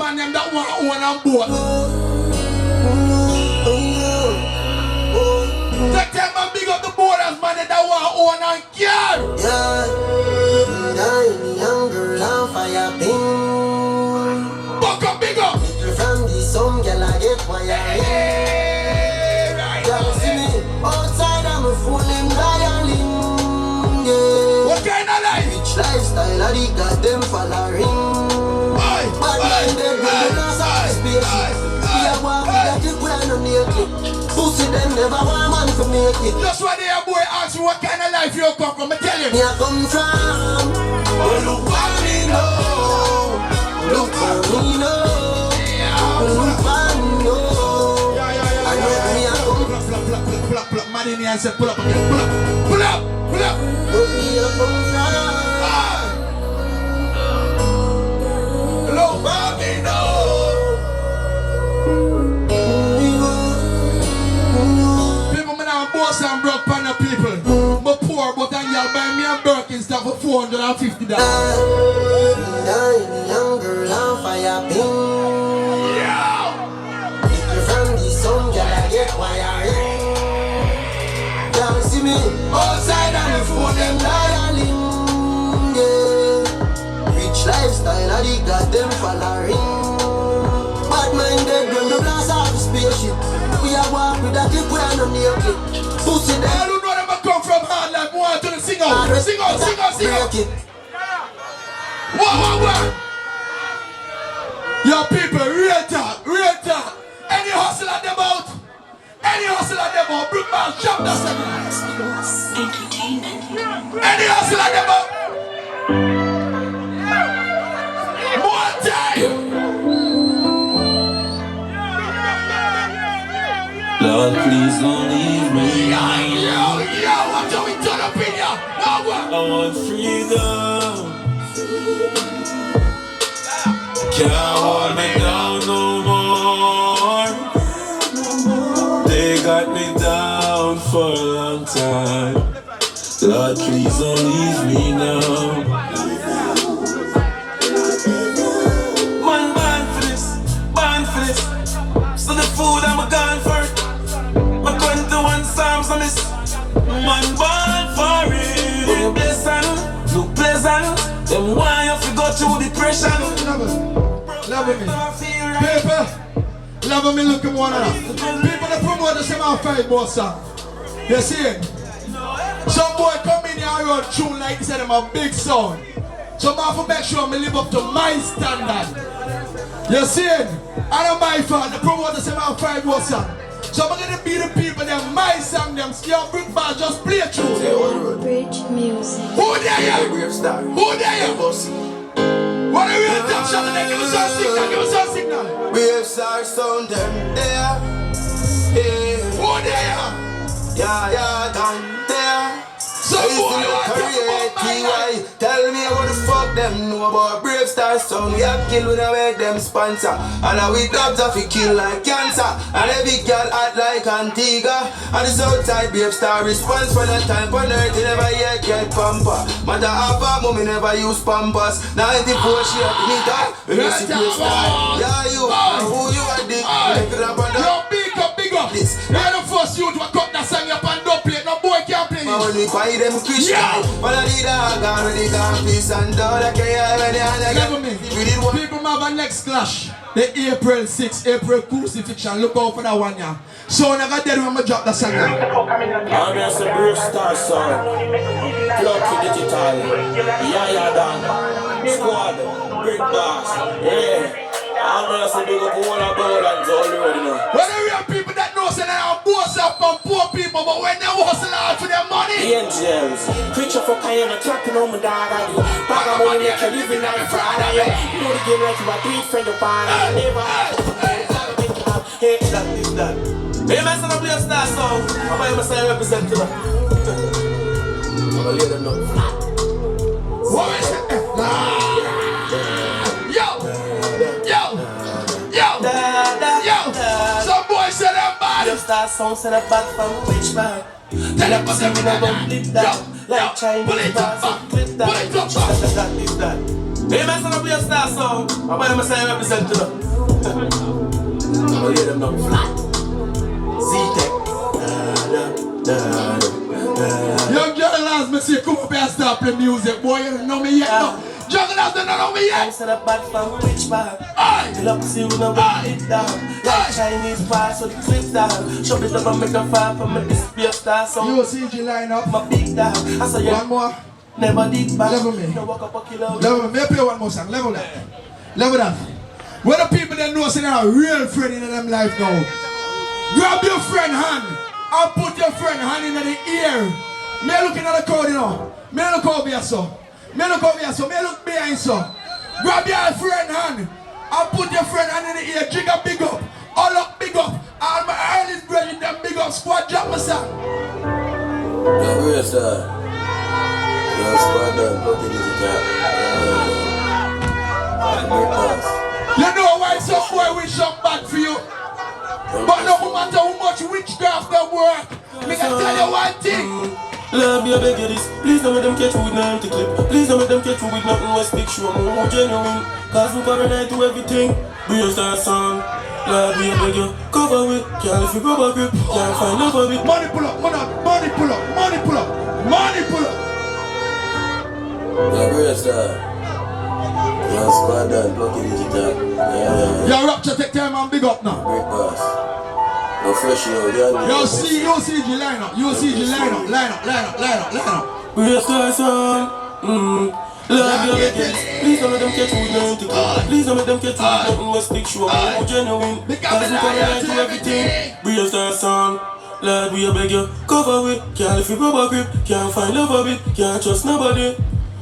man them that want to own and boat. Take time and big up the boarders, man, that want to own and care. Yeah, the young girl on fire ping. Buck up, big up. From the sun, girl, I get wire. Y'all see me outside, I'm a fool, them dialing. Yeah. What kind of life? Rich lifestyle, I got them following. Bad man, them good, they not out of spaceship. We are walk with the grand on the clip. Pussy, them never want man to make it. Just why they boy ask you what kind of life you come from, I tell you. Me I come from. Oh, look for me now. Look for me now. Look for me now. I know me I come. Pull up, man in here and say pull up again, pull up. Oh, me I come from. Look for me now. People, me now boss and broke pan of people. Me poor, but I y'all buy me a Birkin stuff for $450. Young girl on fire ping. Yeah. Little from the sun, girl I get wiring. Y'all see me outside and the phone them dialing. Yeah. Rich lifestyle, I got them following. Bad mind dead when the blast off the spaceship. We are walk with that clip, we are no near clip. Pussy them. I don't know them I come from hard like more to the sing out. Break it. What? Your people, real talk. Any hustle at them out? Bring back, jump that second. Entertainment. Any hustle at them out? More time. Lord, please don't leave me. Yo, what do we turn up in here? What? I want freedom. Can't hold me down no more. They got me down for a long time. Lord, please don't leave me now. Man, born for this. So the food I'm gone for it. My 21 Psalms I miss. Man, born for it. Look pleasant, look pleasant. Them why you fi go through depression. Love me. People, love me looking one another. People that promote the same fight boss song. You see it? Some boy come in here and run tune like this and them a big sound. So I have to make sure I live up to my standard. You see it? I don't my fan, the promote the same fight boss song. So I'm gonna be the people that my song them still bring back just play through. Bridge music. Who there you? Who there you? What are we on top shot and give us some signal, We have star sound them there. Who there? Yeah, down there. So boy, T.Y. Tell me what the fuck them know about Brave Star Sound. We have kill when I make them sponsor. And now we dogs off we kill like cancer. And every girl act like Antigua. And the Southside Brave Star response for that time on earth. You never hear get pamper. Matter half a mommy never use pampers. 94 she up in it up. When you see Brave Star. Yeah, you. Who you are dick. Yo, big up. This. We are the first youth to cut that song up and don't play. No boy can't play it. When we buy them Christian, but I need a gun with the gun piece and all that Never me. People have a next clash. The April 6th, April crucifixion. Look out for that one, yeah. So when I got dead when I drop the song. I'm just a Brave Star Sound. Plucky Digital. Yeah, Dan. Squad. Big Boss. Yeah. I'm just a big up all about and all you already know. When the real people that know say they are boss up from poor people, but when they hustle hard for their money. The angels. Preacher for Cayenne, clapping on my dog. Bag of money make you living like Friday. You know the game like you are three friends of mine. Never. Hey, that is that. Hey, man, son of Brave Star Sound. I'm going to say represent you. I'm going to let them know. What is it? Some boys say they're bad. Brave Star Sound said a bad from which man? Tell them what's we don't flip that. Like Chinese bars and flip that. Pull it up. That is that. Hey, man, son of a star song. I'm going to say I represent to them. I'll hear them now. Flat. Z-Tech. Young jugglers, me say, come up here and start playing music. Boy, you don't know me yet, no. Jugglers don't know me yet. I said a bad from which bag. Till up see we no bring it down. Like Chinese pass with the clip down. Shove it up and make a fire from a display star song. You see G line up. My big dog. I saw you. One more. Never did back. Level me. No walk up a kilo. Level me. May I play one more song? Level that. Level that. Where the people that know say they are a real friend in them life now. Grab your friend hand and put your friend hand in the ear. Me looking at the crowd, you know. Me look over here, so. Me look over here, so. Me look behind, so. Grab your friend hand and put your friend hand in the ear. Jigga big up. All up big up. All my earliest brethren, them big up. Squad drop my song. Yo, real star. Yo, squad done. Look at this guy. You know why some boy wish some bad for you? But no matter how much witchcraft they work, me can tell you one thing. Love me, I beg you this. Please don't let them catch you with no empty clip. Please don't let them catch you with nothing but stick. Show me more genuine. Cause we paranoid to everything. Real star song. Love me, I beg you. Cover with. Can't if you rubber grip. Can't find love of it. Money pull up, money pull up, money pull up, money pull up. Yo, real star. Yo, squad done. Look at this guy. Yeah. Your rapture take time and big up now. Great boss. No fresh, yo. You see G line up, you see G line up, line up. Real star song. Love you, I beg you. Please don't let them catch you with no empty clip. Please don't let them catch you with nothing but stick. Show me more genuine. Cause we paranoid to everything. Real star song. Lord, we beg you, cover with. Can't if you rubber grip. Can't find love of it. Can't trust nobody.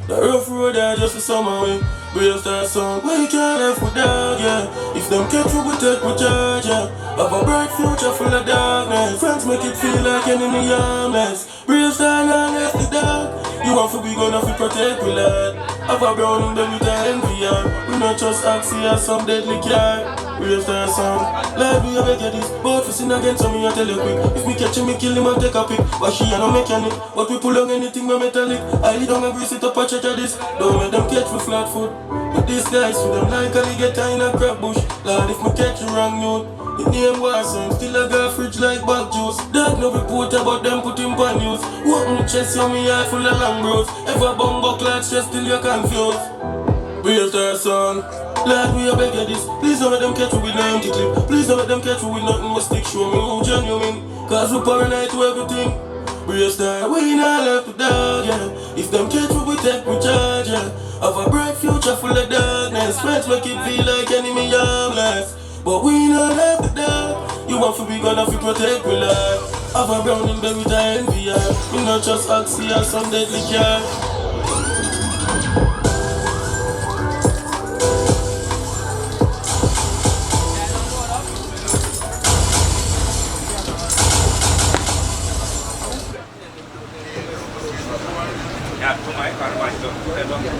The rough road there just for summer way. Real star song, we can't left with dog, yeah. If them catch you, we take we charge, yeah. Have a bright future full of darkness. Friends make it feel like enemy armless. Real star now left the dark. You want to be gonna fi protect we lad. Have a brown in them with a envy, yeah. We not just Oxy or some deadly car. Real star song, Lord, we beg you this. But for sin against me, I tell you quick. If me catch him, me kill him and take a pic. But she a no mechanic. But we pull on anything we metallic. I don't agree, sit up and check of this. Don't let them catch me flat foot. But these guys with them like a get in a crab bush. Lord, if me catch you wrong note, the name was some still a got fridge like bag juice. That no report about them put him on news. Walk me chest, you me eye full of long bros. Ever bumbo clock stress till you're confused. Real star son, Lord, we beg you this. Please don't let them catch you with no empty clip. Please don't let them catch you with nothing but stick. Show me who genuine. Cause we paranoid to everything. Real star, we not left the dog, yeah. If them catch you, we take we charge, yeah. Have a bright future full of darkness. Friends make it feel like enemy armless. But we not left the dark. You want to be gonna fi protect we life. Have a brown in bed with a envy, yeah. We not just Oxy or some deadly car. Yeah,